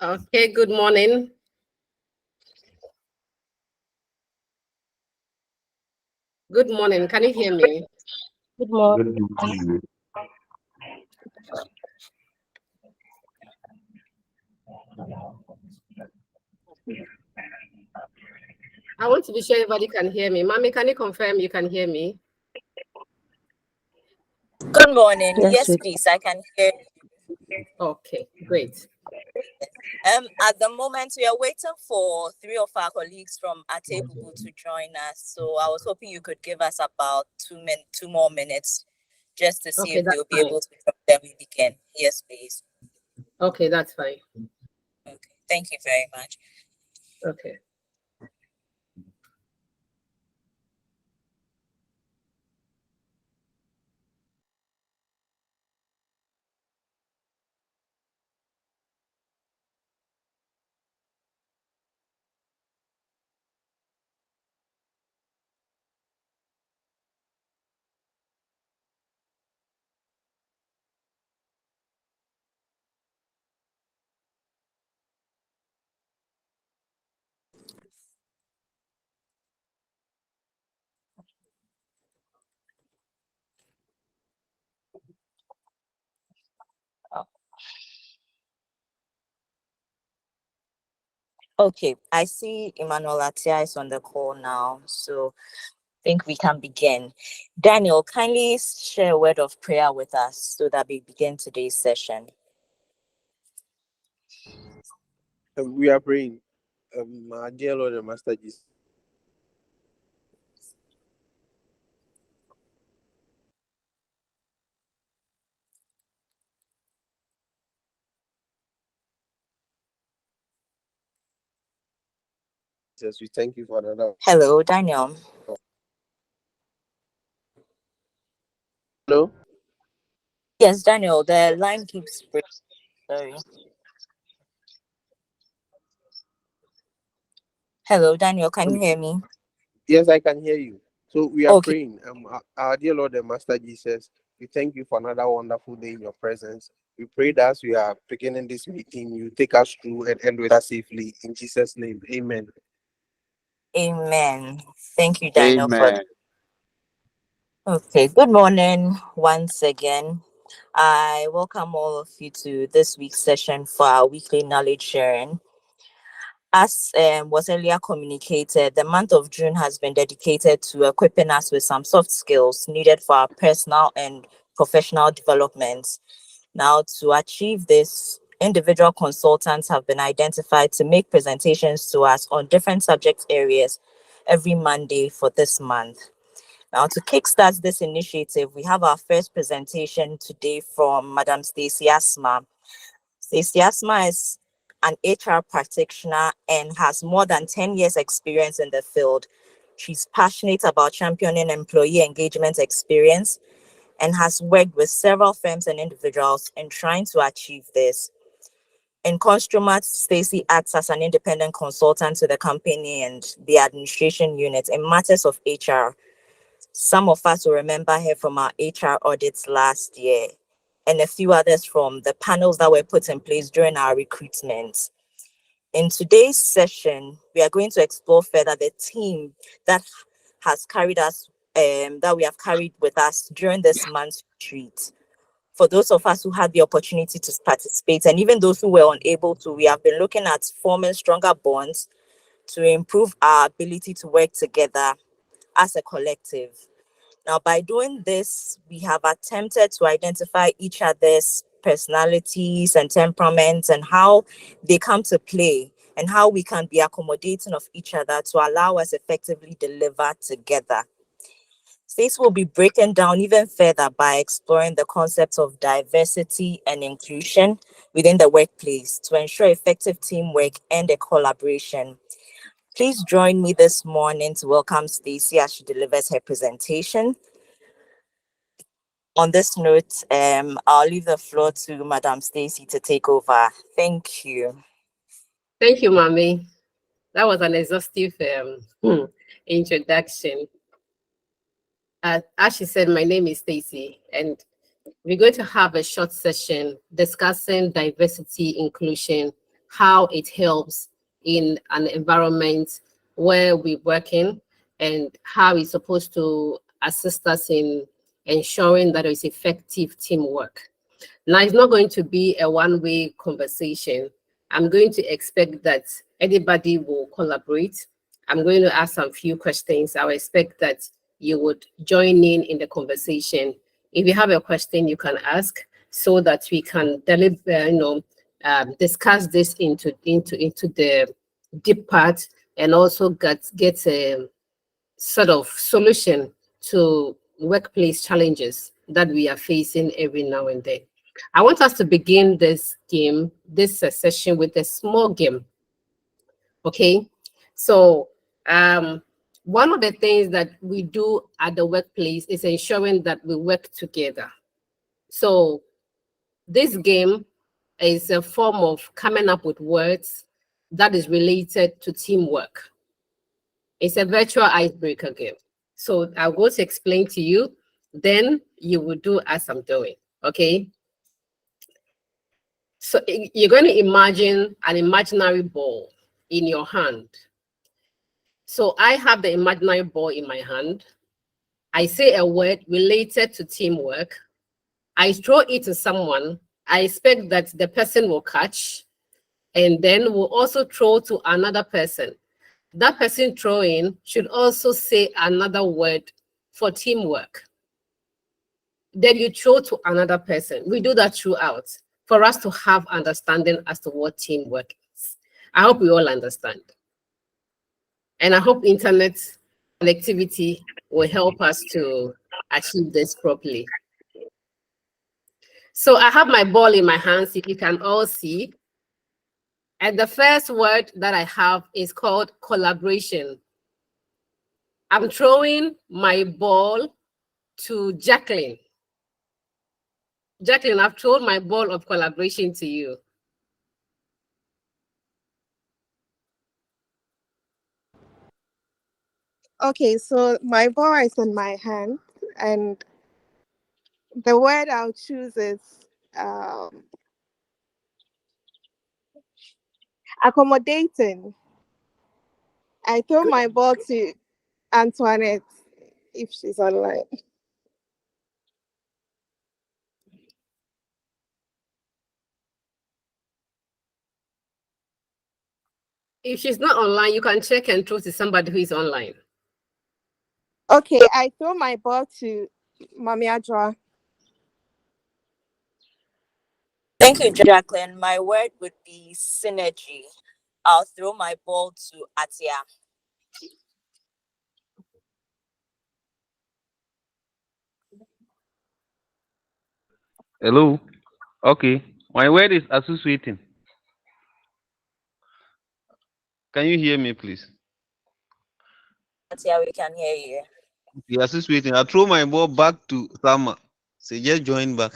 Okay, good morning. Good morning. Can you hear me? Good morning. Good morning. I want to be sure everybody can hear me. Mommy, can you confirm you can hear me? Good morning. Yes, Yes, we please. I can hear. Okay, great. At the moment, we are waiting for three of our colleagues from Atebubu to join us. So I was hoping you could give us about 2 more minutes, just to see Okay, if that's they'll be fine. able to join. Then we begin. Yes, please. Okay, that's fine. Okay. Thank you very much. Okay. Okay. I see Emmanuel Atia is on the call now. So I think we can begin. Daniel, kindly share a word of prayer with us so that we begin today's session. We are praying. Our dear Lord and Master Jesus, we thank you for another. Hello, Daniel. Hello? Yes, Daniel, the line keeps breaking. Sorry. Hello, Daniel, can you hear me? Yes, I can hear you. So we are Okay. praying. Our dear Lord and Master Jesus, we thank you for another wonderful day in your presence. We pray that as we are beginning this meeting, you take us through and end with us safely. In Jesus' name, amen. Amen. Thank you, Daniel, for Amen. Okay. Good morning once again. I welcome all of you to this week's session for our weekly knowledge sharing. As was earlier communicated, the month of June has been dedicated to equipping us with some soft skills needed for our personal and professional development. Now, to achieve this, individual consultants have been identified to make presentations to us on different subject areas every Monday for this month. Now, to kickstart this initiative, we have our first presentation today from Madam Stacey Asma. Stacey Asma is an HR practitioner and has more than 10 years experience in the field. She's passionate about championing employee engagement experience and has worked with several firms and individuals in trying to achieve this. In Construmat, Stacey acts as an independent consultant to the company and the administration unit in matters of HR. Some of us will remember her from our HR audits last year and a few others from the panels that were put in place during our recruitment. In today's session, we are going to explore further the team that has carried us, that we have carried with us during this month's retreat. For those of us who had the opportunity to participate, and even those who were unable to, we have been looking at forming stronger bonds to improve our ability to work together as a collective. Now, by doing this, we have attempted to identify each other's personalities and temperaments and how they come to play and how we can be accommodating of each other to allow us effectively deliver together. Stacey will be breaking down even further by exploring the concepts of diversity and inclusion within the workplace to ensure effective teamwork and a collaboration. Please join me this morning to welcome Stacey as she delivers her presentation. On this note, I'll leave the floor to Madam Stacey to take over. Thank you. Thank you, Mommy. That was an exhaustive introduction. As she said, my name is Stacey, and we're going to have a short session discussing diversity, inclusion, how it helps in an environment where we're working, and how it's supposed to assist us in ensuring that there is effective teamwork. Now, it's not going to be a one-way conversation. I'm going to expect that anybody will collaborate. I'm going to ask some few questions. I will expect that you would join in the conversation. If you have a question, you can ask so that we can discuss this into the deep part, and also get a sort of solution to workplace challenges that we are facing every now and then. I want us to begin this session with a small game. Okay, so one of the things that we do at the workplace is ensuring that we work together. So this game is a form of coming up with words that is related to teamwork. It's a virtual icebreaker game. So I'll go to explain to you, then you will do as I'm doing, okay? So you're going to imagine an imaginary ball in your hand. So I have the imaginary ball in my hand. I say a word related to teamwork. I throw it to someone. I expect that the person will catch, and then will also throw to another person. That person throwing should also say another word for teamwork. Then you throw to another person. We do that throughout for us to have understanding as to what teamwork is. I hope we all understand. And I hope internet connectivity will help us to achieve this properly. So I have my ball in my hands, if you can all see. And the first word that I have is called collaboration. I'm throwing my ball to Jacqueline. Jacqueline, I've thrown my ball of collaboration to you. Okay, so my ball is in my hand, and the word I'll choose is accommodating. I throw my ball to Antoinette, if she's online. If she's not online, you can check and throw to somebody who is online. Okay, I throw my ball to Mami Adra. Thank you, Jacqueline. My word would be synergy. I'll throw my ball to Atia. Hello. Okay. My word is associating. Can you hear me, please? Atia, we can hear you. Okay, associating. I throw my ball back to Sama. Say just join back.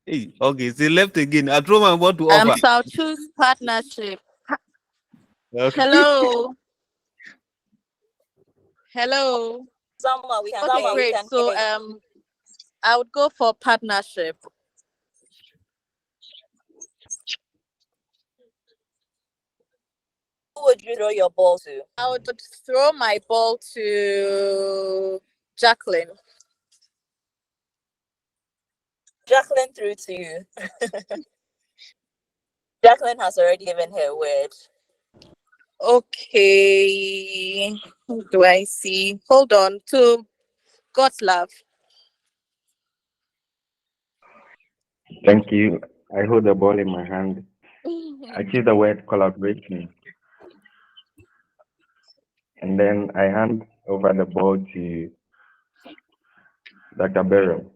Hey, okay. Say left again. I throw my ball to offer. So I'll choose partnership. Okay. Hello. Hello. Sama, we can Okay, hear great. you. So I would go for partnership. Who would you throw your ball to? I would throw my ball to Jacqueline. Jacqueline threw to you. Jacqueline has already given her word. Okay. Who do I see? Hold on. To God's love. Thank you. I hold the ball in my hand. I choose the word collaboration. And then I hand over the ball to Dr. Beryl.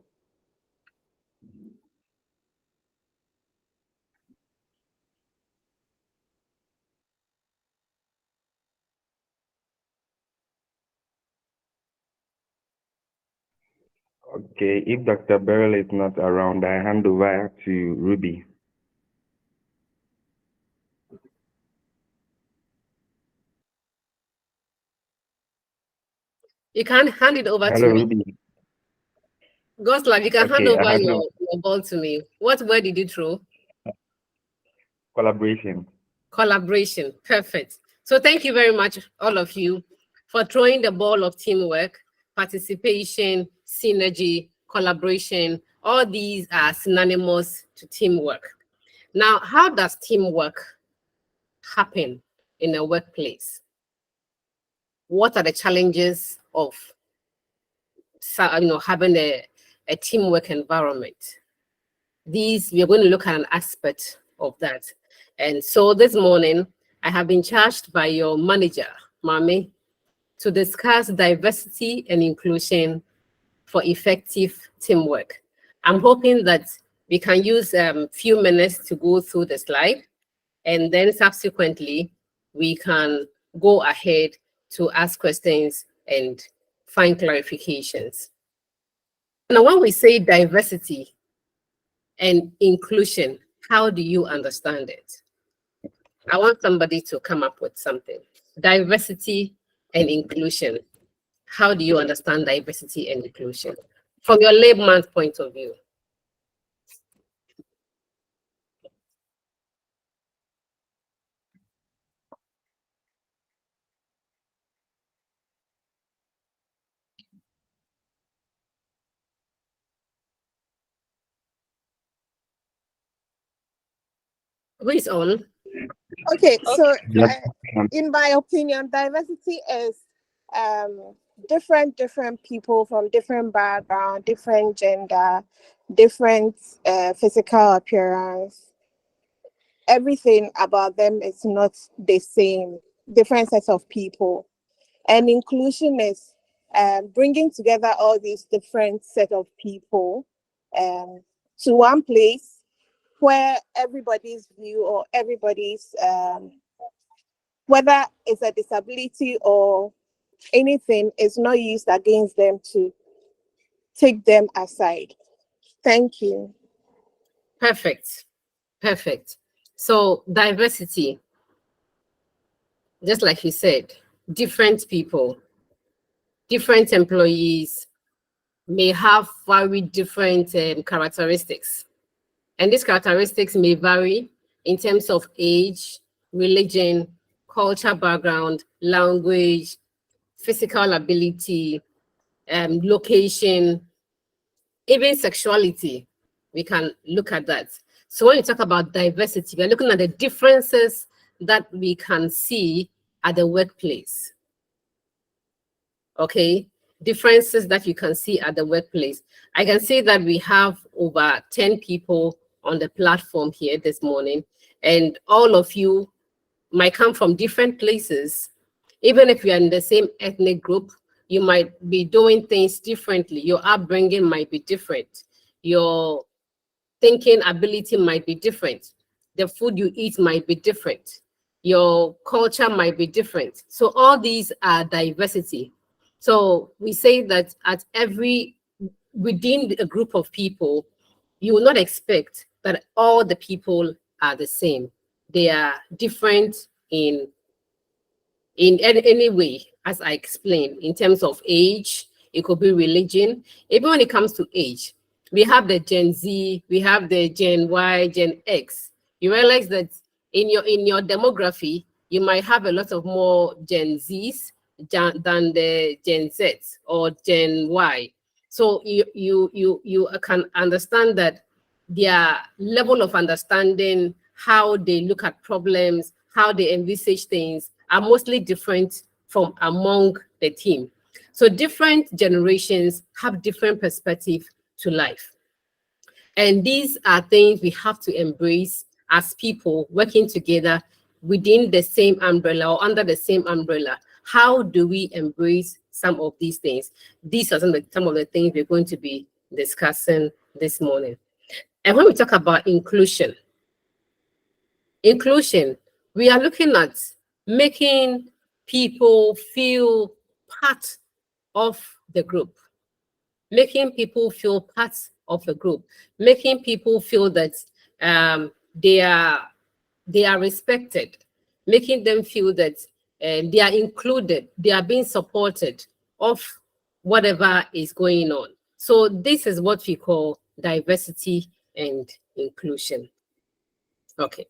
Okay, if Dr. Beryl is not around, I hand over to Ruby. You can hand it over Hello, to me. Ruby. Goslam, you can hand Okay, I over hand your, over your ball to me. What word did you throw? collaboration. Collaboration. Perfect. So thank you very much, all of you, for throwing the ball of teamwork, participation, synergy, collaboration. All these are synonymous to teamwork. Now, how does teamwork happen in a workplace? What are the challenges of having a teamwork environment? These, we are going to look at an aspect of that. And so this morning, I have been charged by your manager, Mami, to discuss diversity and inclusion for effective teamwork. I'm hoping that we can use a few minutes to go through the slide, and then subsequently, we can go ahead to ask questions and find clarifications. Now, when we say diversity and inclusion, how do you understand it? I want somebody to come up with something. Diversity and inclusion. How do you understand diversity and inclusion from your layman's point of view? Who is on? Okay, so Yes. in my opinion, diversity is different people from different background, different gender, different physical appearance. Everything about them is not the same. Different sets of people, and inclusion is bringing together all these different set of people to one place where everybody's view or everybody's whether it's a disability or anything, is not used against them to take them aside. Thank you. Perfect. Perfect. So diversity, just like you said, different people, different employees may have very different characteristics. And these characteristics may vary in terms of age, religion, culture background, language, physical ability, location, even sexuality. We can look at that. So when you talk about diversity, we're looking at the differences that we can see at the workplace. Okay, differences that you can see at the workplace. I can see that we have over 10 people on the platform here this morning, and all of you might come from different places. Even if you're in the same ethnic group, you might be doing things differently. Your upbringing might be different. Your thinking ability might be different. The food you eat might be different. Your culture might be different. So all these are diversity. So we say that within a group of people, you will not expect that all the people are the same. They are different in any way, as I explained, in terms of age, it could be religion. Even when it comes to age, we have the Gen Z, we have the Gen Y, Gen X. You realize that in your demography, you might have a lot of more Gen Zs than the Gen Z or Gen Y. So you can understand that their level of understanding, how they look at problems, how they envisage things are mostly different from among the team. So different generations have different perspective to life. And these are things we have to embrace as people working together within the same umbrella or under the same umbrella. How do we embrace some of these things? These are some of the things we're going to be discussing this morning. And when we talk about inclusion, we are looking at making people feel part of the group, making people feel part of the group, making people feel that they are respected, making them feel that they are included, they are being supported of whatever is going on. So this is what we call diversity and inclusion. Okay.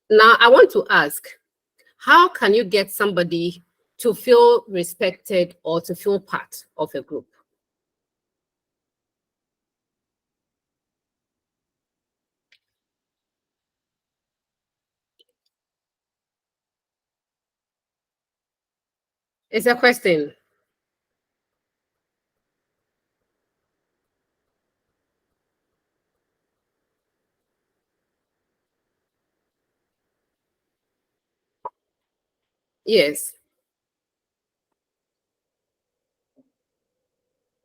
Now I want to ask, how can you get somebody to feel respected or to feel part of a group? It's a question. Yes.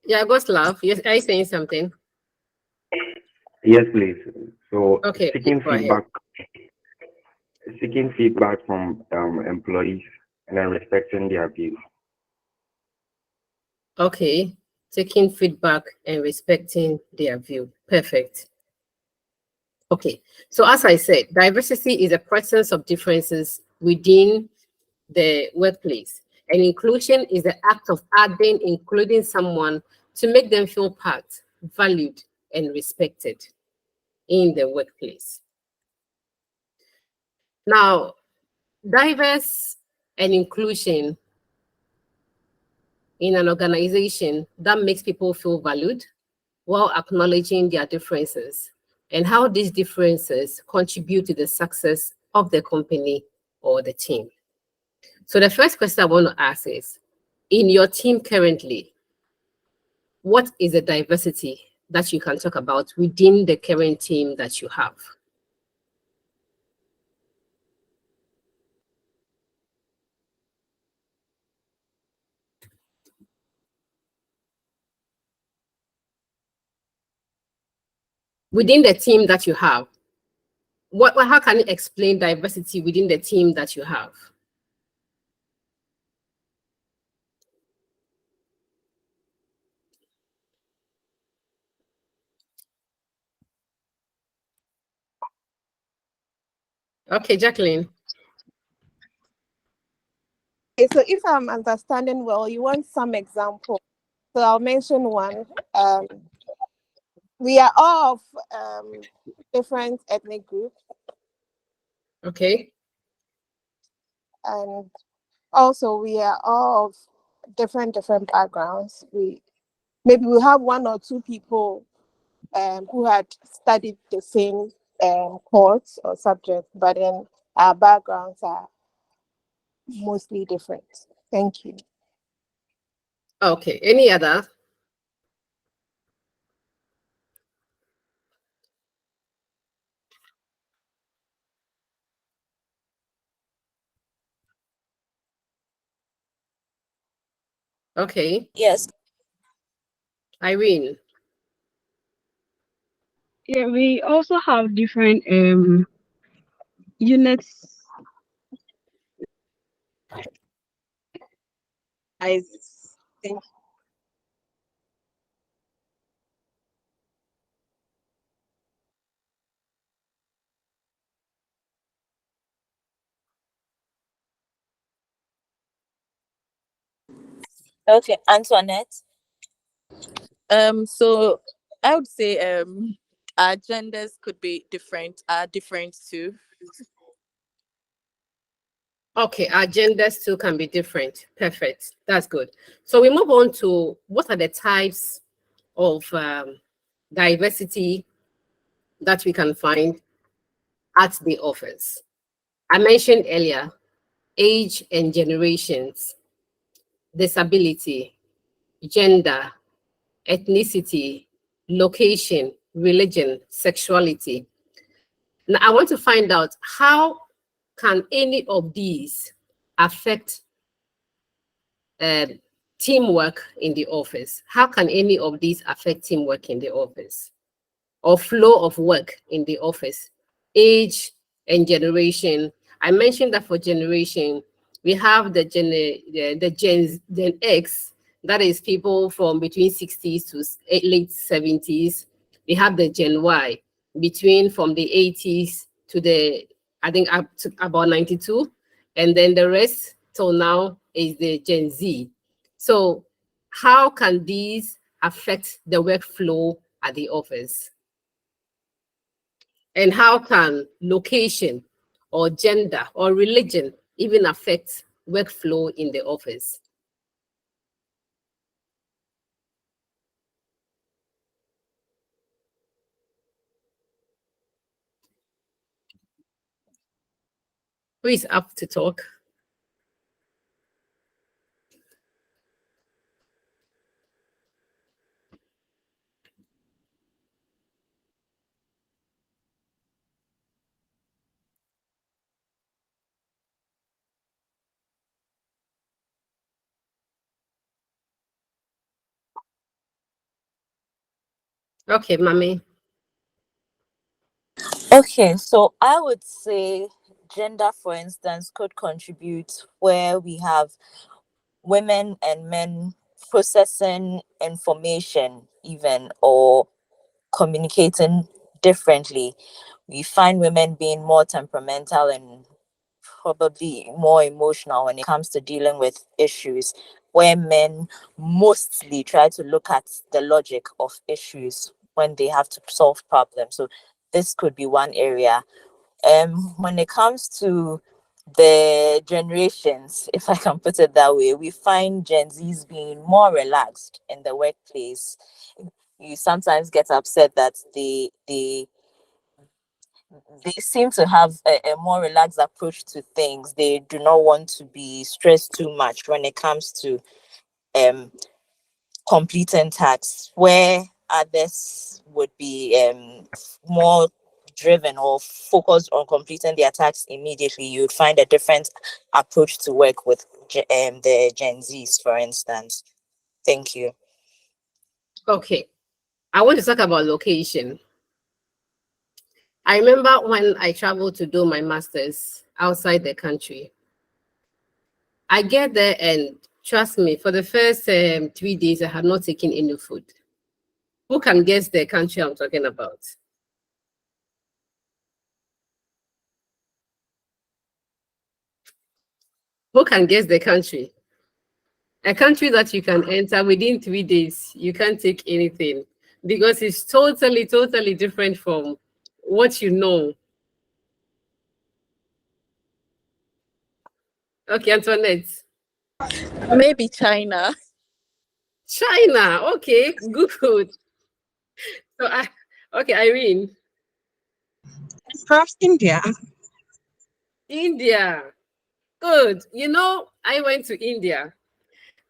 Yeah, Goslav, yes, are you saying something? Yes, please. So Okay, seeking go ahead. feedback from employees and then respecting their views. Okay, taking feedback and respecting their view. Perfect. Okay, so as I said, diversity is a presence of differences within the workplace, and inclusion is the act of adding, including someone to make them feel part, valued, and respected in the workplace. Now, diverse and inclusion in an organization that makes people feel valued while acknowledging their differences and how these differences contribute to the success of the company or the team. So the first question I want to ask is, in your team currently, what is the diversity that you can talk about within the current team that you have? Within the team that you have, how can you explain diversity within the team that you have? Okay, Jacqueline. Okay, so if I'm understanding well, you want some example. So I'll mention one. We are all of different ethnic groups, Okay. and also we are all of different backgrounds. Maybe we have one or two people who had studied the same course or subject, but then our backgrounds are mostly different. Thank you. Okay, any other? Okay, Yes. Irene. Yeah, we also have different units. I think. Okay, Antoinette. So I would say our genders could be different, are different too. Okay, our genders too can be different. Perfect. That's good. So we move on to what are the types of diversity that we can find at the office. I mentioned earlier age and generations, disability, gender, ethnicity, location, religion, sexuality. Now I want to find out, how can any of these affect teamwork in the office? How can any of these affect teamwork in the office or flow of work in the office? Age and generation. I mentioned that for generation, we have the Gen X, that is people from between 60s to late 70s. We have the Gen Y, between from the 80s to I think up to about 92. And then the rest till now is the Gen Z. So how can these affect the workflow at the office? And how can location or gender or religion even affect workflow in the office? Who is up to talk? Okay, Mami. Okay, so I would say gender, for instance, could contribute where we have women and men processing information, even or communicating differently. We find women being more temperamental and probably more emotional when it comes to dealing with issues, where men mostly try to look at the logic of issues when they have to solve problems. So this could be one area. When it comes to the generations, if I can put it that way, we find Gen Zs being more relaxed in the workplace. You sometimes get upset that they seem to have a more relaxed approach to things. They do not want to be stressed too much when it comes to um completing tasks, where others would be more driven or focused on completing their tasks immediately. You would find a different approach to work with the Gen Zs, for instance. Thank you. Okay, I want to talk about location. I remember when I traveled to do my master's outside the country. I get there and trust me, for the first 3 days, I had not taken any food. Who can guess the country I'm talking about? Who can guess the country? A country that you can enter within 3 days, you can't take anything because it's totally, totally different from what you know. Okay, Antoinette. Maybe China. China. Okay, good. So okay, Irene. Perhaps India. India. Good. You know, I went to India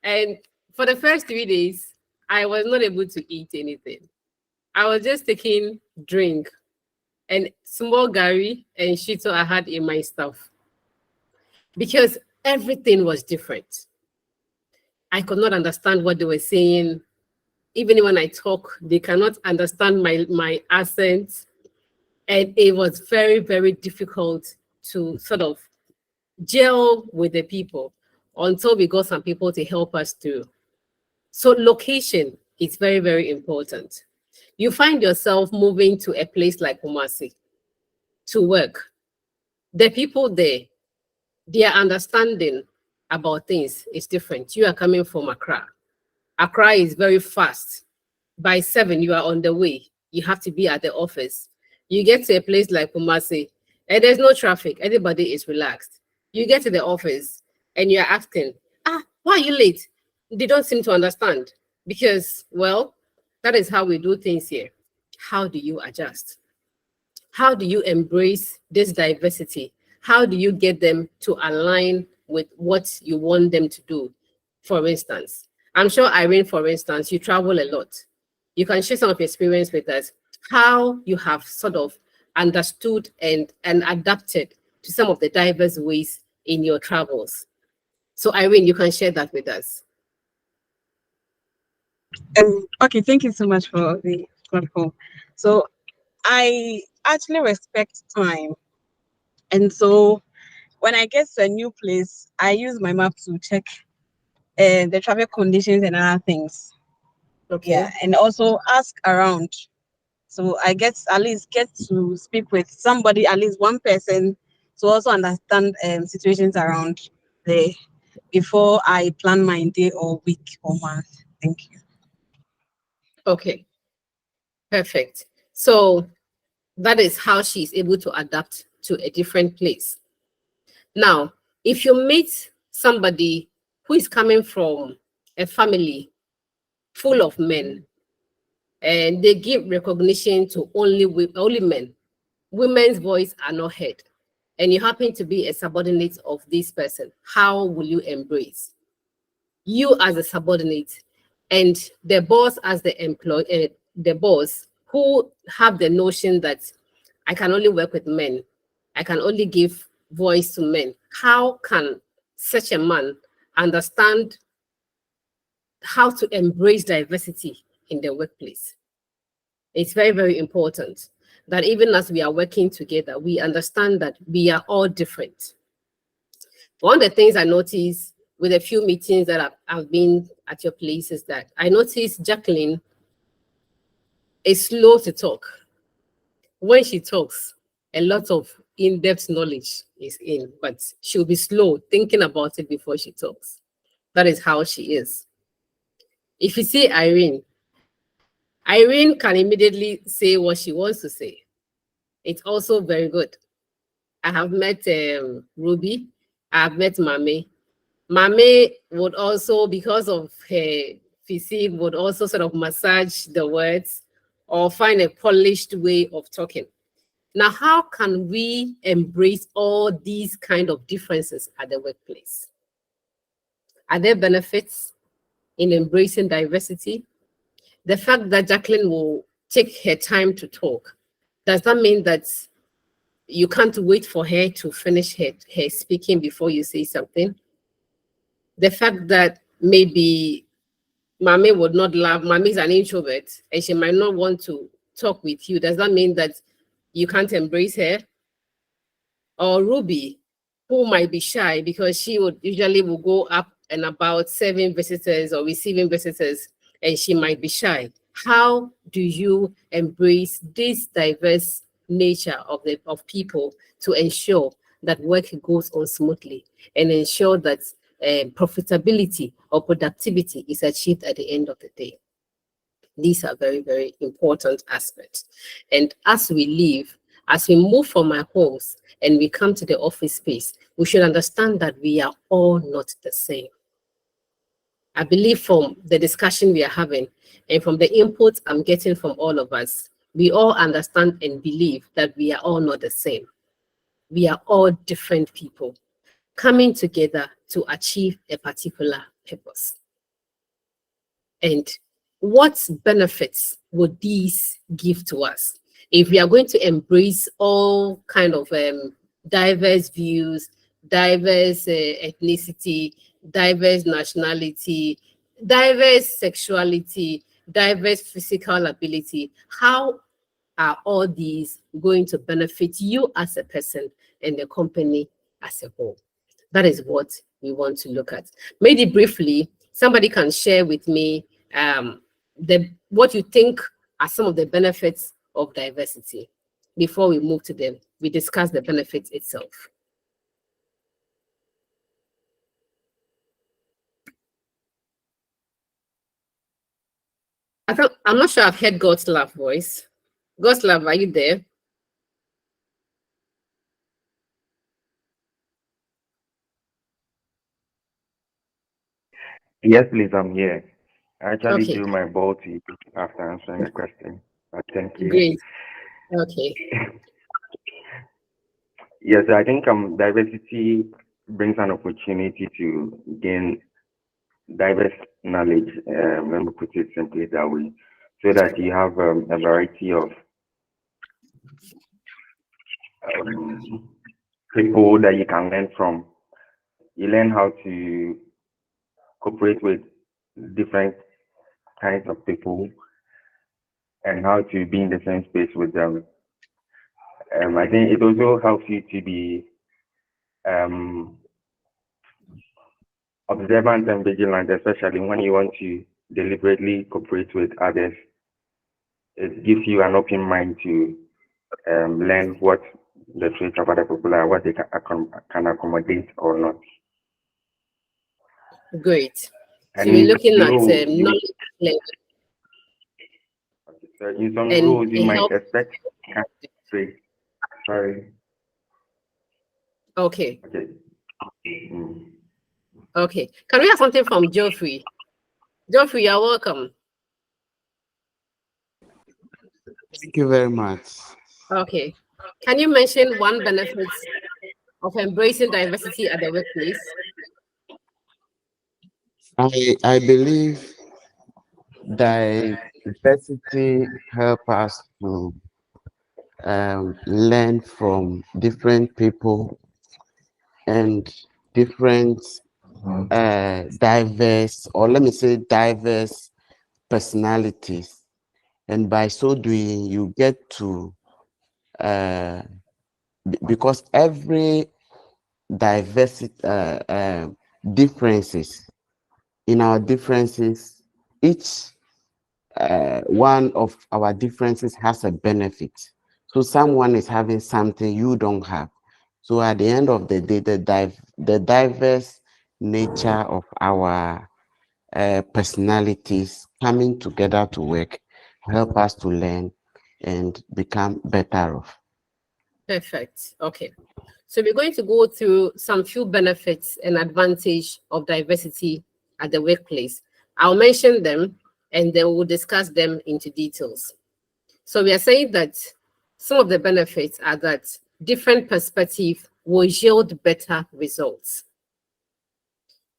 and for the first 3 days, I was not able to eat anything. I was just taking drink and small gari and shito I had in my stuff because everything was different. I could not understand what they were saying. Even when I talk, they cannot understand my accent. And it was very, very difficult to sort of gel with the people until we got some people to help us through. So location is very, very important. You find yourself moving to a place like Kumasi to work. The people there, their understanding about things is different. You are coming from Accra. Accra is very fast. By 7, you are on the way. You have to be at the office. You get to a place like Kumasi, and there's no traffic. Everybody is relaxed. You get to the office, and you're asking, why are you late? They don't seem to understand because, well, that is how we do things here. How do you adjust? How do you embrace this diversity? How do you get them to align with what you want them to do? For instance, I'm sure Irene, for instance, you travel a lot. You can share some of your experience with us, how you have sort of understood and adapted to some of the diverse ways in your travels. So Irene, you can share that with us. Okay, thank you so much for the platform. So I actually respect time. And so when I get to a new place, I use my map to check the traffic conditions and other things. Okay. Yeah, and also ask around. So I at least get to speak with somebody, at least one person, to also understand situations around there before I plan my day or week or month. Thank you. Okay, perfect. So that is how she's able to adapt to a different place. Now, if you meet somebody who is coming from a family full of men and they give recognition to only men, women's voice are not heard, and you happen to be a subordinate of this person, how will you embrace? You as a subordinate and the boss as the employee, the boss who have the notion that I can only work with men, I can only give voice to men. How can such a man understand how to embrace diversity in the workplace? It's very, very important that even as we are working together, we understand that we are all different. One of the things I noticed with a few meetings that I've been at your place is that I noticed Jacqueline is slow to talk. When she talks, a lot of in-depth knowledge is in, but she'll be slow thinking about it before she talks. That is how she is. If you see Irene can immediately say what she wants to say. It's also very good. I have met Ruby. I have met Mame. Mame would also, because of her physique, would also sort of massage the words or find a polished way of talking. Now, how can we embrace all these kind of differences at the workplace? Are there benefits in embracing diversity? The fact that Jacqueline will take her time to talk, does that mean that you can't wait for her to finish her speaking before you say something? The fact that maybe Mame would not laugh, Mame is an introvert and she might not want to talk with you, does that mean that you can't embrace her? Or Ruby, who might be shy because she would usually will go up and about serving visitors or receiving visitors, and she might be shy. How do you embrace this diverse nature of people to ensure that work goes on smoothly and ensure that profitability or productivity is achieved at the end of the day? These are very, very important aspects. And as we leave, as we move from our homes and we come to the office space, we should understand that we are all not the same. I believe from the discussion we are having and from the input I'm getting from all of us, we all understand and believe that we are all not the same. We are all different people coming together to achieve a particular purpose. And what benefits would these give to us if we are going to embrace all kind of diverse views, diverse ethnicity, diverse nationality, diverse sexuality, diverse physical ability? How are all these going to benefit you as a person and the company as a whole? That is what we want to look at. Maybe briefly, somebody can share with me what you think are some of the benefits of diversity before we move to them. We discuss the benefits itself. I'm not sure I've heard God's love voice. God's love, are you there? Yes, please, I'm here. I actually Okay, drew my ball to you after answering the question, but thank you. great. Okay, Yes, I think diversity brings an opportunity to gain diverse knowledge, let me put it simply that way, so that you have a variety of people that you can learn from. You learn how to cooperate with different kinds of people and how to be in the same space with them. I think it also helps you to be observant and vigilant, especially when you want to deliberately cooperate with others. It gives you an open mind to learn what the traits of other people are, what they can accommodate or not. great. So And we're looking at you knowledge level. So in some And roles, you it might helps. expect. Sorry. Okay. Okay. Mm. Okay. Can we have something from Geoffrey? Geoffrey, you're welcome. Thank you very much. Okay. Can you mention one benefit of embracing diversity at the workplace? I believe diversity help us to learn from different people and different diverse, or let me say diverse personalities. And by so doing, you get to, because every diversity, differences, in our differences, each one of our differences has a benefit. So someone is having something you don't have. So at the end of the day, the diverse nature of our personalities coming together to work help us to learn and become better off. Perfect. Okay. So we're going to go through some few benefits and advantage of diversity at the workplace. I'll mention them and then we'll discuss them into details. So we are saying that some of the benefits are that different perspectives will yield better results.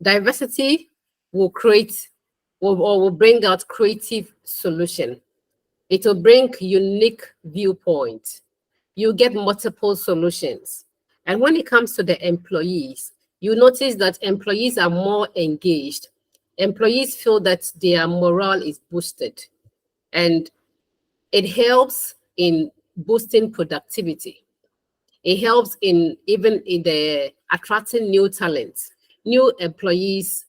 Diversity will bring out creative solution. It will bring unique viewpoint. You get multiple solutions. And when it comes to the employees, you notice that employees are more engaged. Employees feel that their morale is boosted. And it helps in boosting productivity. It helps in even in the attracting new talents. New employees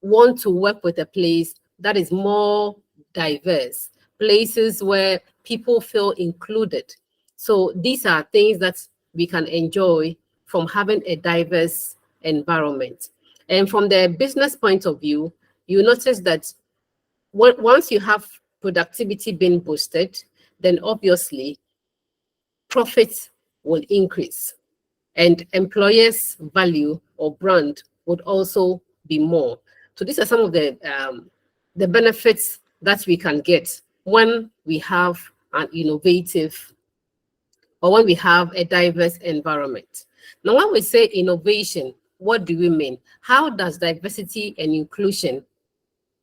want to work with a place that is more diverse, places where people feel included. So these are things that we can enjoy from having a diverse environment. And from the business point of view, you notice that once you have productivity being boosted, then obviously profits will increase and employers' value or brand would also be more. So these are some of the benefits that we can get when we have an innovative or when we have a diverse environment. Now, when we say innovation, what do we mean? How does diversity and inclusion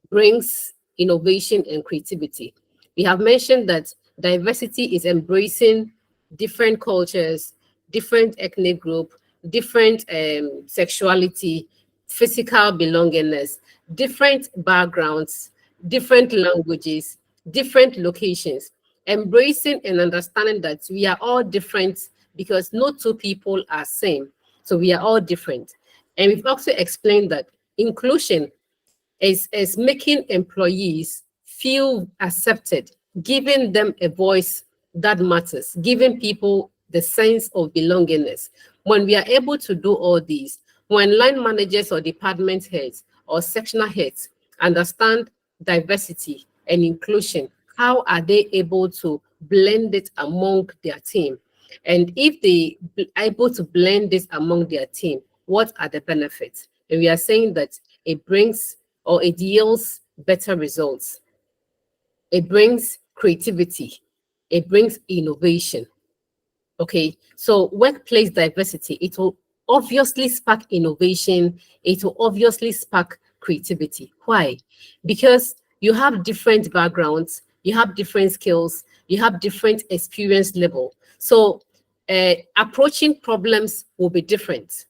brings innovation and creativity? We have mentioned that diversity is embracing different cultures, different ethnic group, different sexuality, physical belongingness, different backgrounds, different languages, different locations, embracing and understanding that we are all different because no two people are same. So we are all different. And we've also explained that inclusion is making employees feel accepted, giving them a voice that matters, giving people the sense of belongingness. When we are able to do all these, when line managers or department heads or sectional heads understand diversity and inclusion, how are they able to blend it among their team? And if they are able to blend this among their team, what are the benefits? And we are saying that it brings or it yields better results. It brings creativity. It brings innovation. Okay, so workplace diversity, it will obviously spark innovation. It will obviously spark creativity. Why? Because you have different backgrounds, you have different skills, you have different experience level. So approaching problems will be different.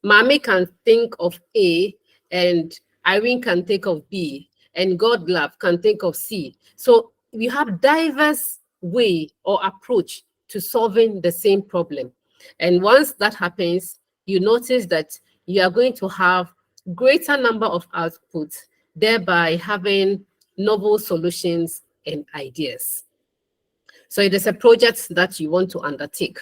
Mami can think of A and Irene can think of B and Godlove can think of C. So we have diverse way or approach to solving the same problem. And once that happens, you notice that you are going to have greater number of outputs, thereby having novel solutions and ideas. So it is a project that you want to undertake.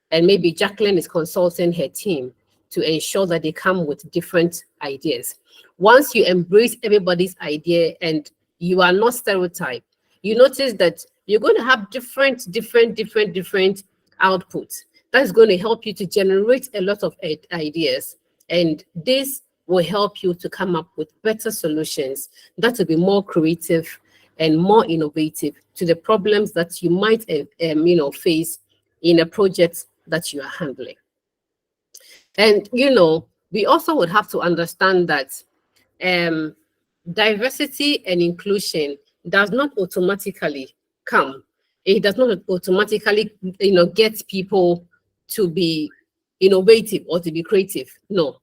And maybe Jacqueline is consulting her team to ensure that they come with different ideas. Once you embrace everybody's idea and you are not stereotyped, you notice that you're going to have different outputs. That's going to help you to generate a lot of ideas. And this will help you to come up with better solutions that will be more creative and more innovative to the problems that you might face in a project that you are handling. And we also would have to understand that diversity and inclusion does not automatically come. It does not automatically get people to be innovative or to be creative. No.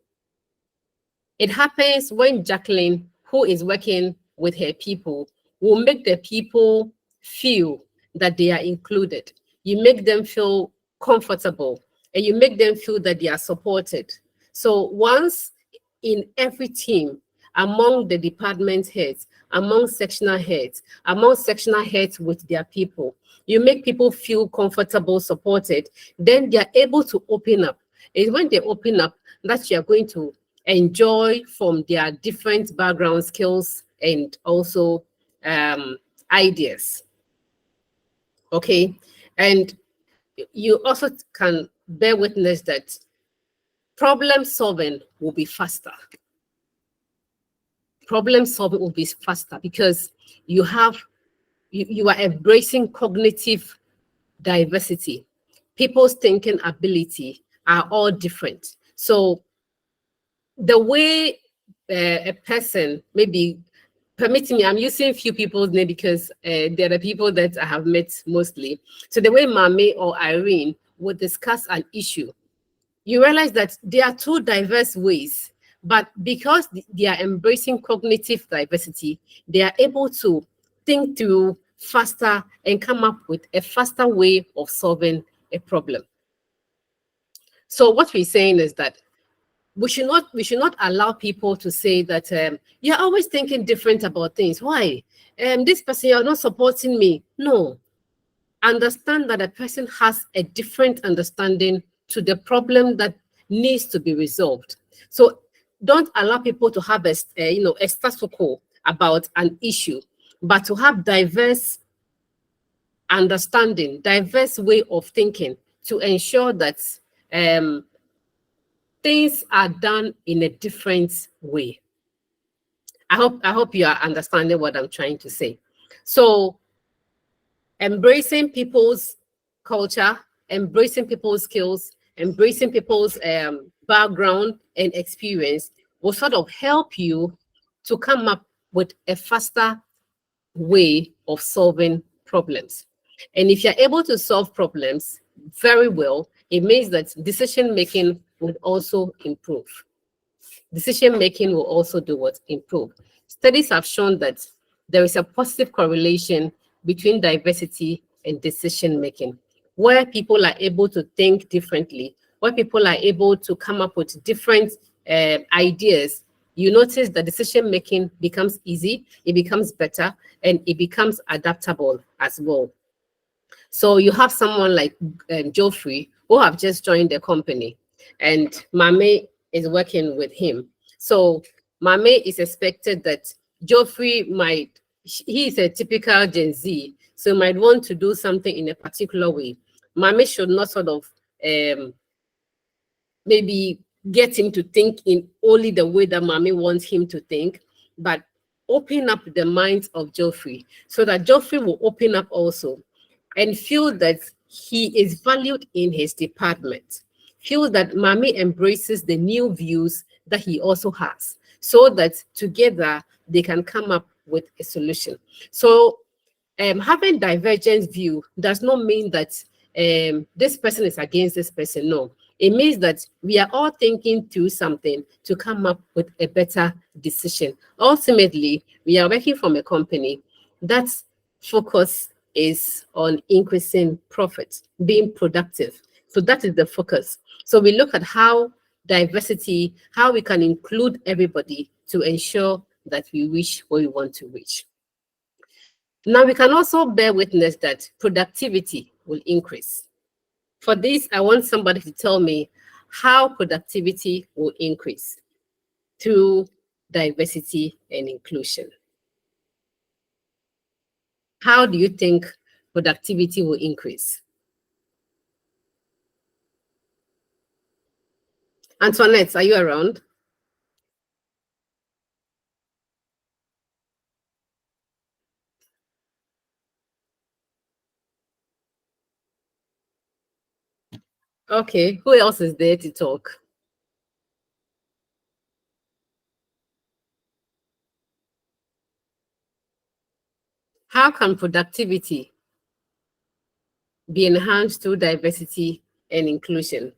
It happens when Jacqueline, who is working with her people, will make the people feel that they are included. You make them feel comfortable, and you make them feel that they are supported. So once in every team, among the department heads, among sectional heads with their people, you make people feel comfortable, supported, then they are able to open up. It's when they open up that you are going to enjoy from their different background, skills, and also ideas. Okay, and you also can bear witness that problem solving will be faster. Problem solving will be faster because you are embracing cognitive diversity. People's thinking ability are all different. So the way a person, maybe, permit me, I'm using few people's name because they're the people that I have met mostly. So the way Mame or Irene would discuss an issue, you realize that there are two diverse ways, but because they are embracing cognitive diversity, they are able to think through faster and come up with a faster way of solving a problem. So what we're saying is that we should not allow people to say that you're always thinking different about things. Why? This person, you're not supporting me. No. Understand that a person has a different understanding to the problem that needs to be resolved. So don't allow people to have a status quo about an issue, but to have diverse understanding, diverse way of thinking to ensure that things are done in a different way. I hope you are understanding what I'm trying to say. So embracing people's culture, embracing people's skills, embracing people's background and experience will sort of help you to come up with a faster way of solving problems. And if you're able to solve problems very well, it means that decision making would also improve. Decision making will also do what? Improve. Studies have shown that there is a positive correlation between diversity and decision making, where people are able to think differently, where people are able to come up with different ideas. You notice that decision making becomes easy, it becomes better, and it becomes adaptable as well. So you have someone like Geoffrey, who have just joined the company, and Mame is working with him. So Mame is expected that Geoffrey he is a typical Gen Z, so might want to do something in a particular way. Mame should not sort of maybe get him to think in only the way that Mame wants him to think, but open up the minds of Geoffrey so that Geoffrey will open up also and feel that he is valued in his department. Feel that Mame embraces the new views that he also has, so that together they can come up with a solution. So having divergent view does not mean that this person is against this person. No, it means that we are all thinking through something to come up with a better decision. Ultimately, we are working from a company that's focus is on increasing profit, being productive. So that is the focus. So we look at how diversity, how we can include everybody to ensure that we reach where we want to reach. Now we can also bear witness that productivity will increase. For this, I want somebody to tell me how productivity will increase through diversity and inclusion. How do you think productivity will increase. Antoinette, are you around? Okay, who else is there to talk? How can productivity be enhanced through diversity and inclusion?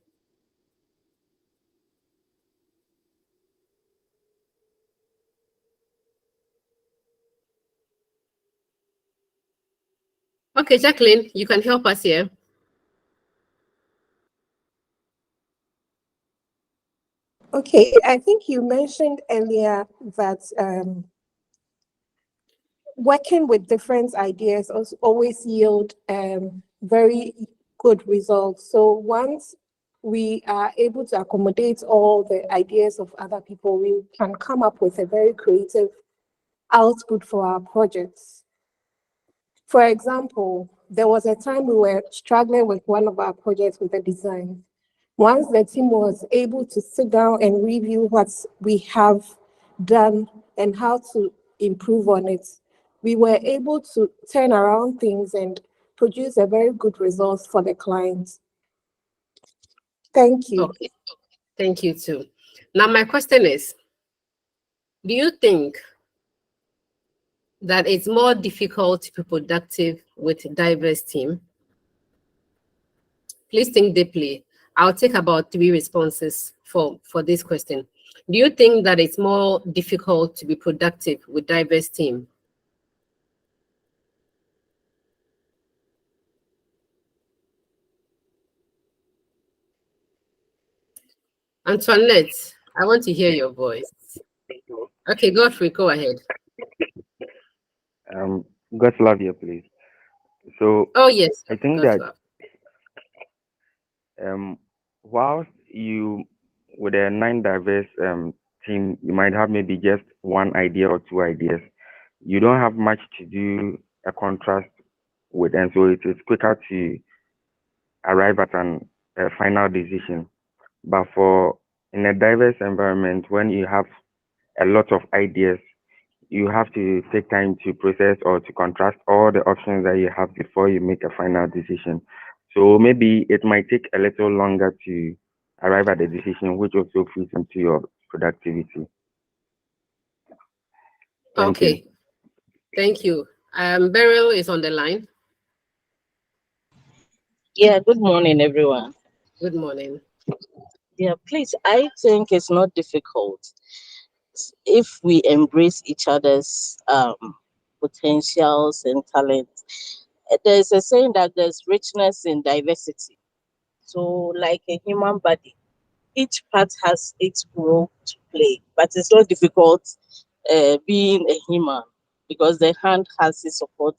Okay, Jacqueline, you can help us here. Okay, I think you mentioned earlier that working with different ideas always yield very good results. So once we are able to accommodate all the ideas of other people, we can come up with a very creative output for our projects. For example, there was a time we were struggling with one of our projects with the design. Once the team was able to sit down and review what we have done and how to improve on it, we were able to turn around things and produce a very good result for the client. Thank you. Okay, thank you too. Now, my question is, do you think that it's more difficult to be productive with a diverse team? Please think deeply. I'll take about 3 responses for this question. Do you think that it's more difficult to be productive with diverse team? Antoinette, I want to hear your voice. Okay, Godfrey, go ahead. God's love you, please. So Oh, yes. I think God's that love. whilst you with a 9 diverse team, you might have maybe just 1 idea or 2 ideas. You don't have much to do a contrast with, and so it is quicker to arrive at a final decision. But for in a diverse environment, when you have a lot of ideas, you have to take time to process or to contrast all the options that you have before you make a final decision. So maybe it might take a little longer to arrive at the decision, which also feeds into your productivity. Thank Okay. you. Thank you. Beryl is on the line. Yeah, good morning, everyone. Good morning. Yeah, please, I think it's not difficult if we embrace each other's potentials and talents. There's a saying that there's richness in diversity. So, like a human body, each part has its role to play, but it's not difficult being a human because the hand has its support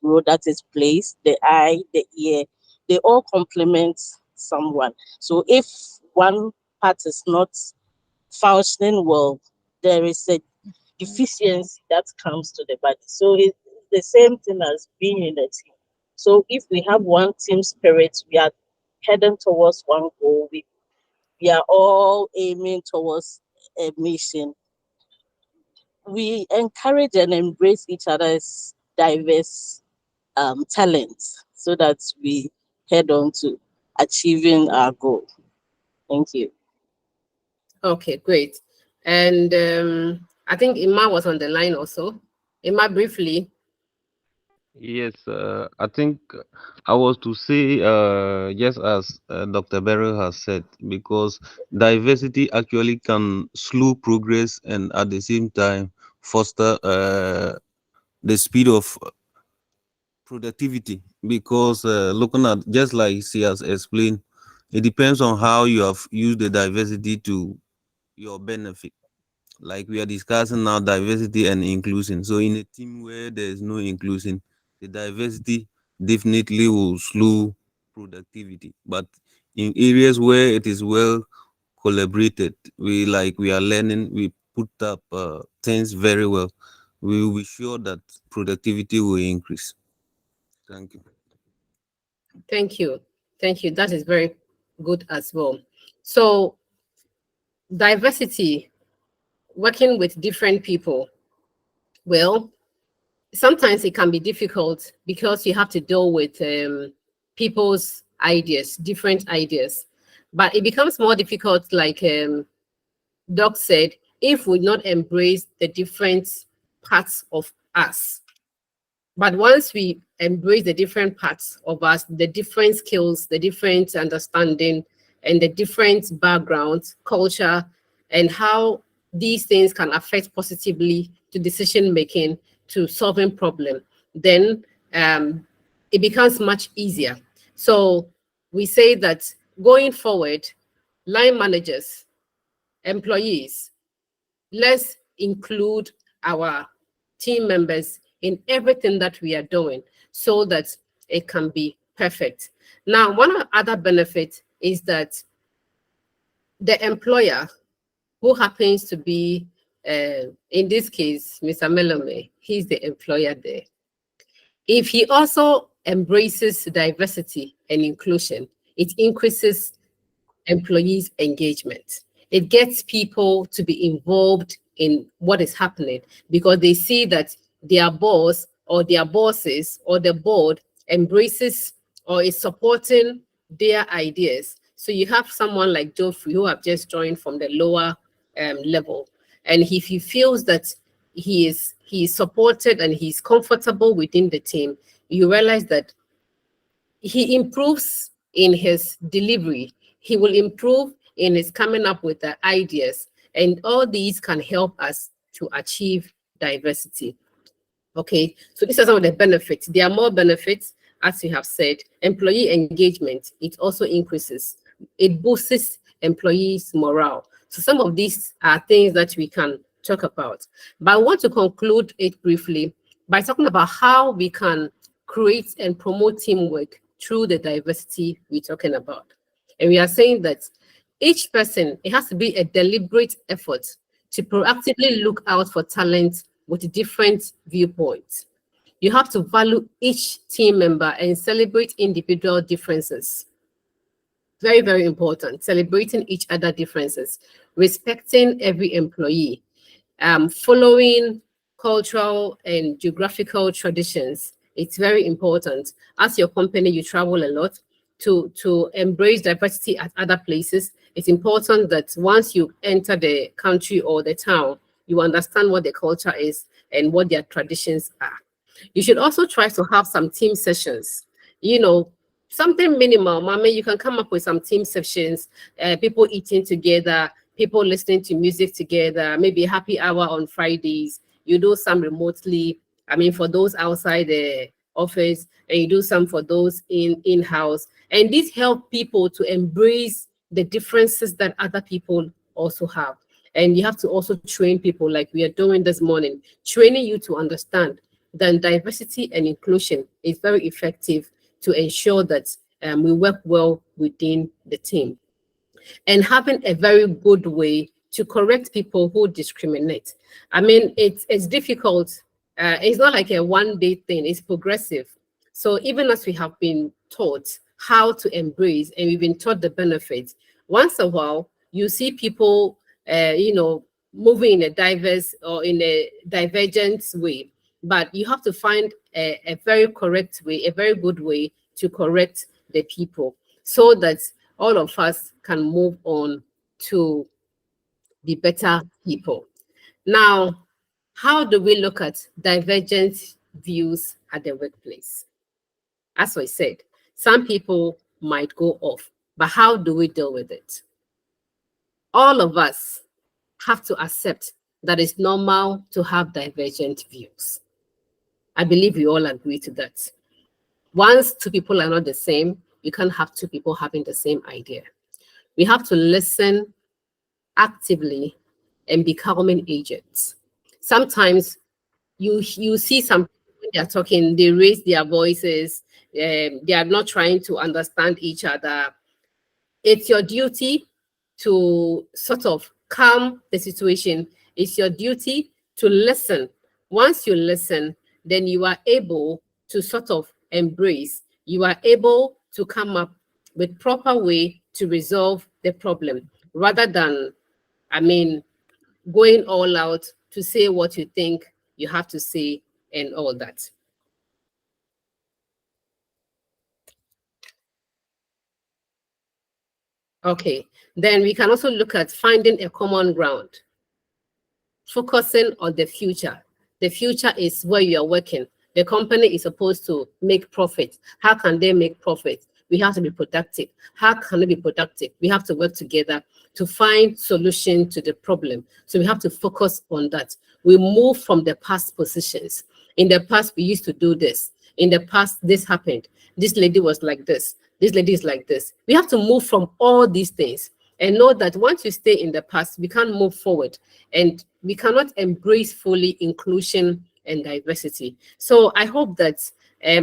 role that is placed, the eye, the ear, they all complement someone. So if one part is not functioning well, there is a deficiency that comes to the body. So it's the same thing as being in a team. So if we have one team spirit, we are heading towards one goal. We are all aiming towards a mission. We encourage and embrace each other's diverse talents so that we head on to achieving our goal. Thank you. Okay, great. And I think Emma was on the line also. Emma, briefly. Yes, I think I was to say, just as Dr. Beryl has said, because diversity actually can slow progress and at the same time foster the speed of productivity. Because looking at, just like she has explained, it depends on how you have used the diversity to your benefit. Like we are discussing now, diversity and inclusion. So in a team where there is no inclusion, the diversity definitely will slow productivity. But in areas where it is well collaborated, we are learning, we put up things very well, we will be sure that productivity will increase. Thank you. Thank you. Thank you. That is very good as well. So diversity, working with different people. Well, sometimes it can be difficult because you have to deal with people's ideas, different ideas. But it becomes more difficult, like Doc said, if we not embrace the different parts of us. But once we embrace the different parts of us, the different skills, the different understanding, and the different backgrounds, culture, and how these things can affect positively to decision making, to solving problem, then it becomes much easier. So we say that going forward, line managers, employees, let's include our team members in everything that we are doing so that it can be perfect. Now, one other benefit is that the employer, who happens to be, in this case, Mr. Melome, he's the employer there. If he also embraces diversity and inclusion, it increases employees' engagement. It gets people to be involved in what is happening because they see that their boss or their bosses or the board embraces or is supporting their ideas. So you have someone like Geoffrey who have just joined from the lower level, and if he feels that he is supported and he's comfortable within the team, you realize that he improves in his delivery. He will improve in his coming up with the ideas, and all these can help us to achieve diversity. Okay, so these are some of the benefits. There are more benefits, as we have said. Employee engagement, it also increases. It boosts employees' morale. So some of these are things that we can talk about. But I want to conclude it briefly by talking about how we can create and promote teamwork through the diversity we're talking about. And we are saying that each person, it has to be a deliberate effort to proactively look out for talent with different viewpoints. You have to value each team member and celebrate individual differences. Very, very important. Celebrating each other differences, respecting every employee, following cultural and geographical traditions. It's very important. As your company, you travel a lot to embrace diversity at other places. It's important that once you enter the country or the town, you understand what the culture is and what their traditions are. You should also try to have some team sessions, something minimal. Mommy, you can come up with some team sessions, people eating together, people listening to music together, maybe a happy hour on Fridays. You do some remotely, for those outside the office, and you do some for those in-house. And this help people to embrace the differences that other people also have. And you have to also train people like we are doing this morning, training you to understand that diversity and inclusion is very effective to ensure that we work well within the team. And having a very good way to correct people who discriminate. It's difficult. It's not like a one-day thing, it's progressive. So even as we have been taught how to embrace and we've been taught the benefits, once in a while, you see people, moving in a diverse or in a divergent way. But you have to find a very correct way, a very good way to correct the people so that all of us can move on to be better people. Now, how do we look at divergent views at the workplace? As I said, some people might go off, but how do we deal with it? All of us have to accept that it's normal to have divergent views. I believe we all agree to that. Once two people are not the same, you can't have two people having the same idea. We have to listen actively and be calming agents. Sometimes you see some people when they are talking, they raise their voices, they are not trying to understand each other. It's your duty to sort of calm the situation. It's your duty to listen. Once you listen, then you are able to sort of embrace. You are able to come up with proper way to resolve the problem, rather than, going all out to say what you think you have to say and all that. Okay, then we can also look at finding a common ground, focusing on the future. The future is where you are working. The company is supposed to make profit. How can they make profit? We have to be productive. How can we be productive? We have to work together to find solution to the problem. So we have to focus on that. We move from the past positions. In the past, we used to do this. In the past, this happened. This lady was like this. This lady is like this. We have to move from all these things and know that once you stay in the past, we can't move forward, and we cannot embrace fully inclusion and diversity. So I hope that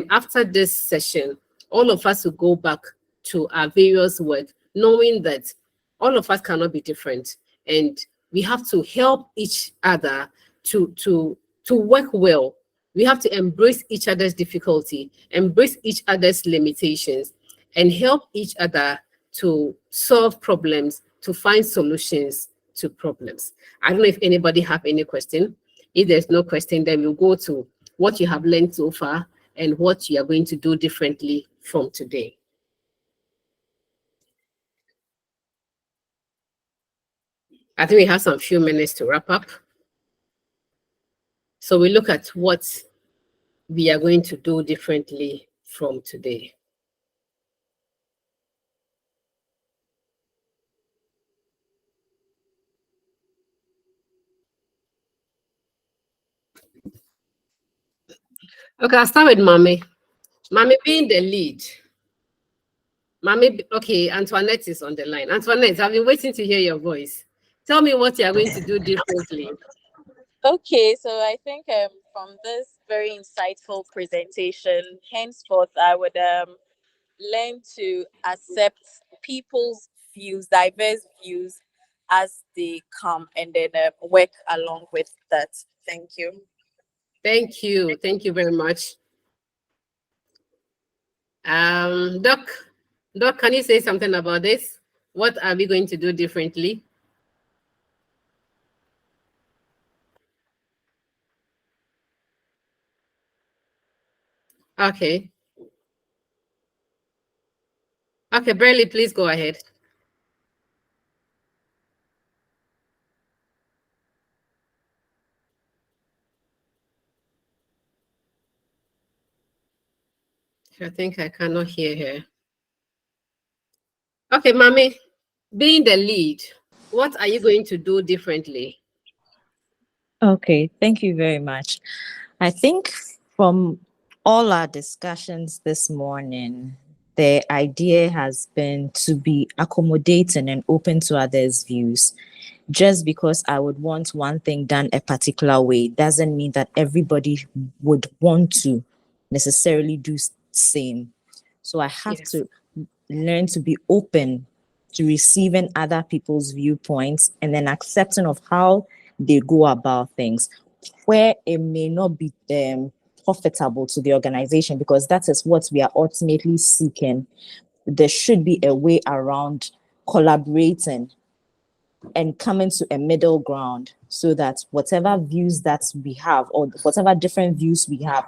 after this session, all of us will go back to our various work, knowing that all of us cannot be different, and we have to help each other to work well. We have to embrace each other's difficulty, embrace each other's limitations, and help each other to solve problems, to find solutions to problems. I don't know if anybody have any question. If there's no question, then we'll go to what you have learned so far and what you are going to do differently from today. I think we have some few minutes to wrap up. So we look at what we are going to do differently from today. Okay, I'll start with Mami. Mami being the lead. Mami, okay, Antoinette is on the line. Antoinette, I've been waiting to hear your voice. Tell me what you are going to do differently. Okay, so I think from this very insightful presentation, henceforth, I would learn to accept people's views, diverse views as they come, and then work along with that. Thank you. Thank you. Thank you very much. Doc, can you say something about this? What are we going to do differently? Okay. Okay, Burley, please go ahead. I think I cannot hear her. Okay, Mami, being the lead, what are you going to do differently? Okay, thank you very much. I think from all our discussions this morning, the idea has been to be accommodating and open to others' views. Just because I would want one thing done a particular way doesn't mean that everybody would want to necessarily do same. So I have to learn to be open to receiving other people's viewpoints and then accepting of how they go about things, where it may not be profitable to the organization, because that is what we are ultimately seeking. There should be a way around collaborating and coming to a middle ground so that whatever views that we have, or whatever different views we have,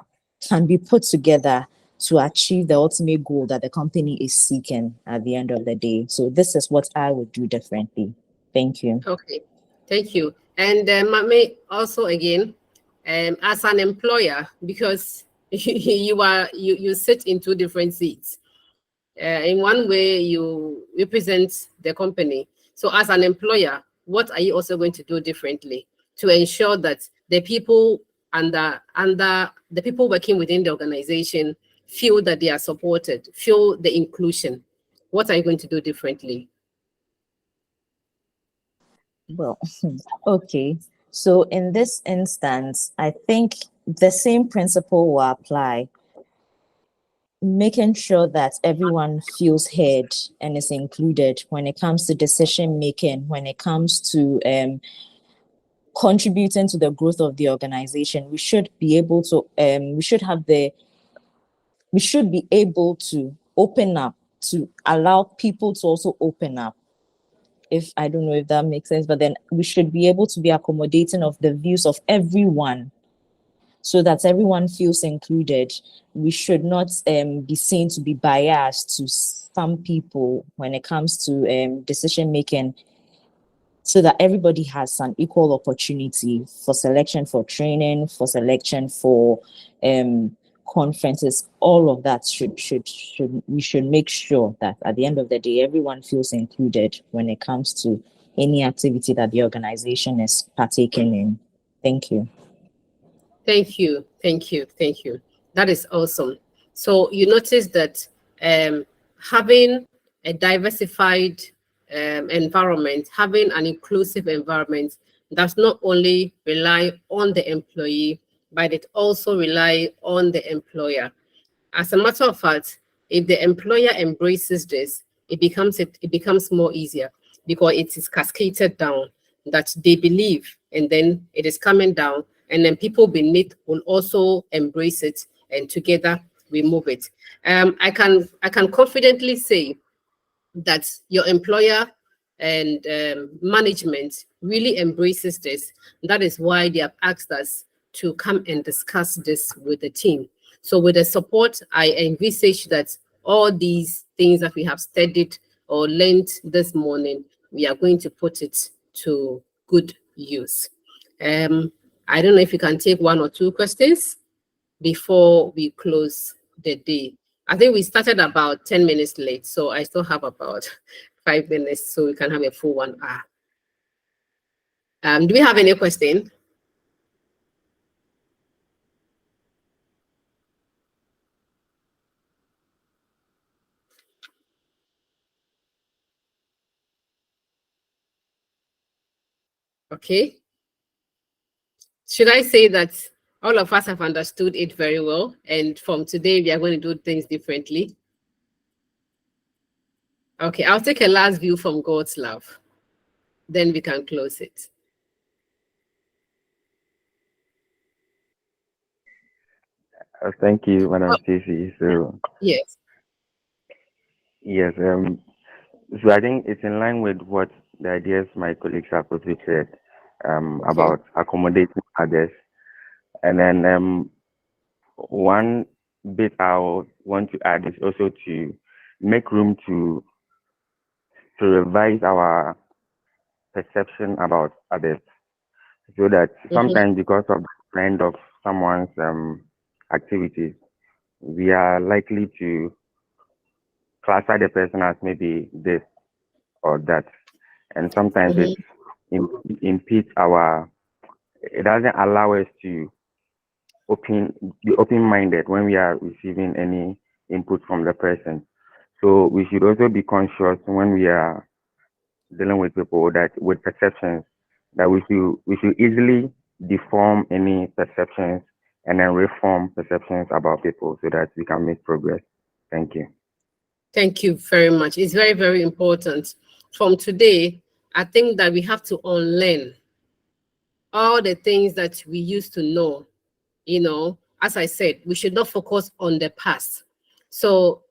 can be put together to achieve the ultimate goal that the company is seeking at the end of the day. So this is what I would do differently. Thank you. Okay, thank you. And Mami, also again, as an employer, because you sit in two different seats. In one way, you represent the company. So as an employer, what are you also going to do differently to ensure that the people under the people working within the organization feel that they are supported, feel the inclusion? What are you going to do differently? Well, okay. So in this instance, I think the same principle will apply. Making sure that everyone feels heard and is included when it comes to decision making, when it comes to contributing to the growth of the organization. We should be able to open up, to allow people to also open up. If I don't know if that makes sense, but then we should be able to be accommodating of the views of everyone, so that everyone feels included. We should not be seen to be biased to some people when it comes to decision making, so that everybody has an equal opportunity for selection, for training, for selection, for conferences. All of that we should make sure that at the end of the day, everyone feels included when it comes to any activity that the organization is partaking in. Thank you. Thank you. Thank you. Thank you. That is awesome. So you notice that having a diversified environment, having an inclusive environment, does not only rely on the employee, but it also rely on the employer. As a matter of fact, if the employer embraces this, it becomes more easier, because it is cascaded down, that they believe, and then it is coming down, and then people beneath will also embrace it, and together we move it. I can confidently say that your employer and management really embraces this. That is why they have asked us to come and discuss this with the team. So with the support, I envisage that all these things that we have studied or learned this morning, we are going to put it to good use. I don't know if you can take one or two questions before we close the day. I think we started about 10 minutes late, so I still have about 5 minutes, so we can have a full 1 hour. Do we have any question? Okay. Should I say that all of us have understood it very well, and from today we are going to do things differently? Okay, I'll take a last view from God's love. Then we can close it. Thank you, Madam Stacey. So yes. Yes, so I think it's in line with what the ideas my colleagues have putting said about accommodating others. And then one bit I want to add is also to make room to revise our perception about others, so that sometimes because of the trend of someone's activities, we are likely to classify the person as maybe this or that, and sometimes it impedes it doesn't allow us to be open-minded when we are receiving any input from the person. So we should also be conscious when we are dealing with people that with perceptions, that we should easily deform any perceptions and then reform perceptions about people, so that we can make progress. Thank you. Thank you very much. It's very, very important. From today, I think that we have to unlearn all the things that we used to know. You know, as I said, we should not focus on the past. So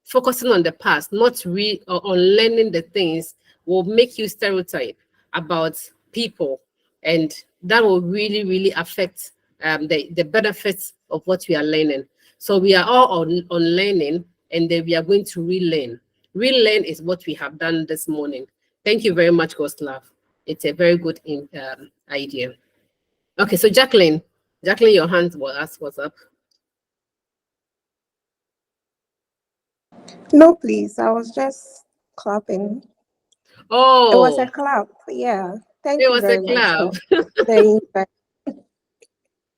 focusing on the past, not on learning the things, will make you stereotype about people, and that will really, really affect the benefits of what we are learning. So we are all on learning, and then we are going to relearn. Relearn is what we have done this morning. Thank you very much, Gustav. It's a very good idea. Okay, so Jacqueline, your hand was up. No, please. I was just clapping. Oh, it was a clap. Yeah. Thank you very much.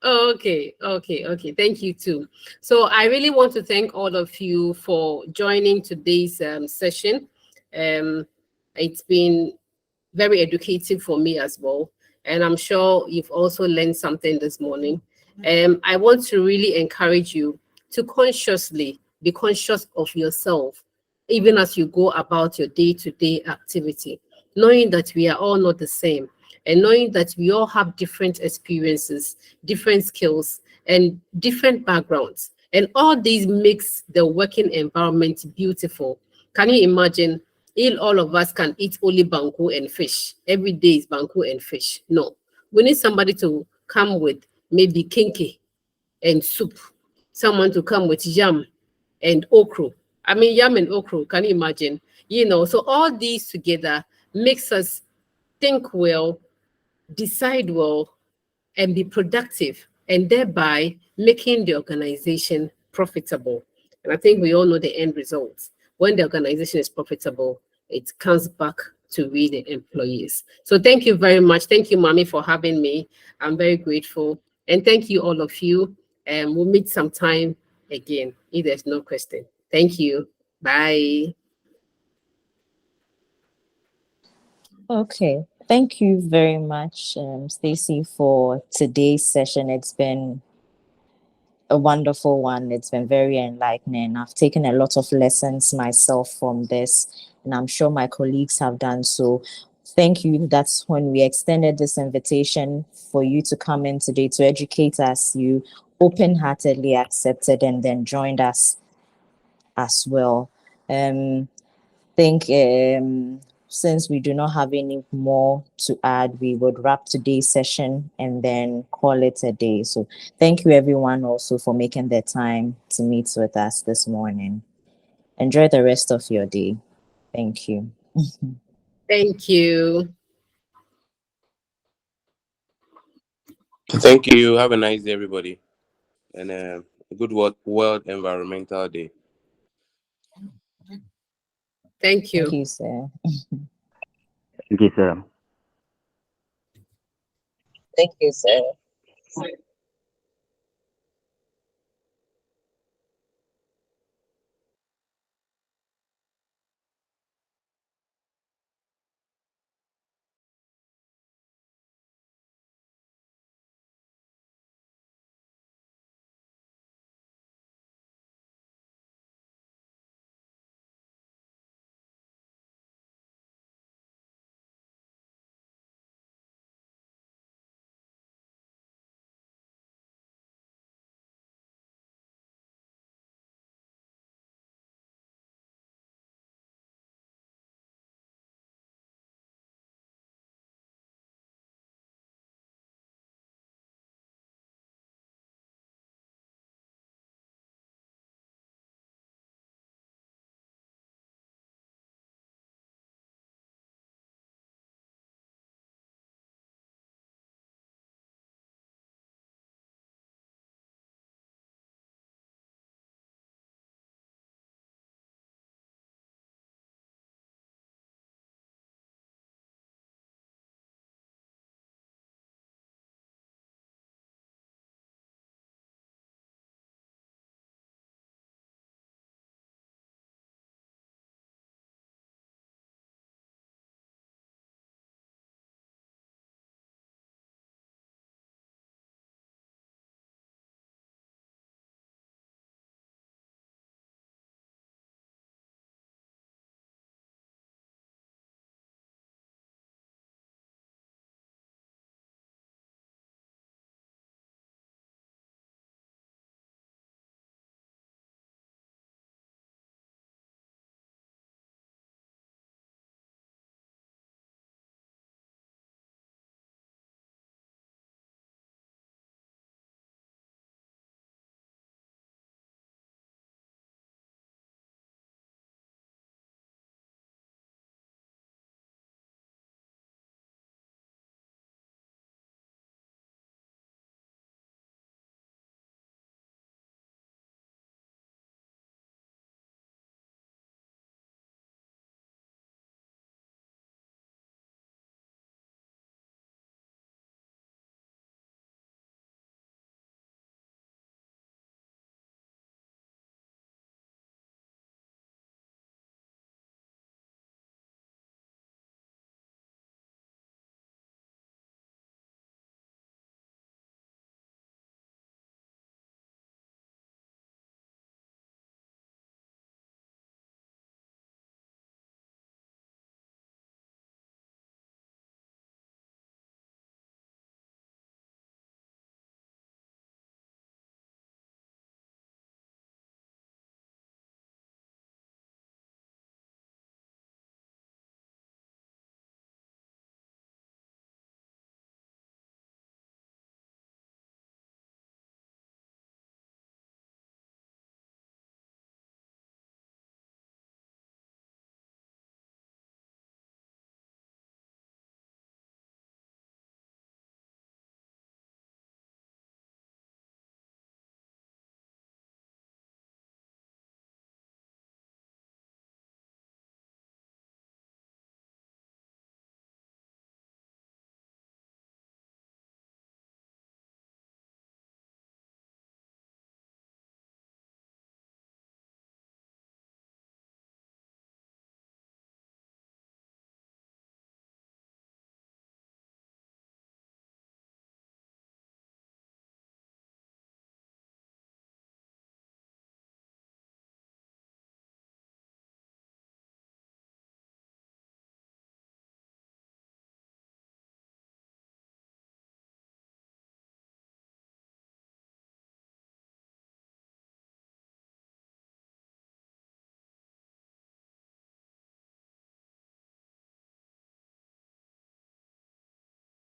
Oh, okay. Thank you too. So I really want to thank all of you for joining today's session. It's been very educative for me as well, and I'm sure you've also learned something this morning. I want to really encourage you to consciously be conscious of yourself, even as you go about your day-to-day activity, knowing that we are all not the same, and knowing that we all have different experiences, different skills, and different backgrounds. And all these makes the working environment beautiful. Can you imagine if all of us can eat only banku and fish? Every day is banku and fish. No. We need somebody to come with maybe kinky and soup. Someone to come with yam and okra. I mean, yam and okra, can you imagine? So all these together makes us think well, decide well, and be productive, and thereby making the organization profitable. And I think we all know the end results. When the organization is profitable, it comes back to we, the employees. So thank you very much. Thank you, Mommy, for having me. I'm very grateful. And thank you, all of you. And we'll meet sometime again if there's no question. Thank you. Bye. Okay. Thank you very much, Stacey, for today's session. It's been a wonderful one. It's been very enlightening. I've taken a lot of lessons myself from this, and I'm sure my colleagues have done so. Thank you. That's when we extended this invitation for you to come in today to educate us. You open-heartedly accepted and then joined us as well. Since we do not have any more to add, we would wrap today's session and then call it a day. So thank you everyone also for making the time to meet with us this morning. Enjoy the rest of your day. Thank you. Thank you. Thank you. Have a nice day, everybody. And a good World Environmental Day. Thank you. Thank you, sir. Thank you, sir. Thank you, sir.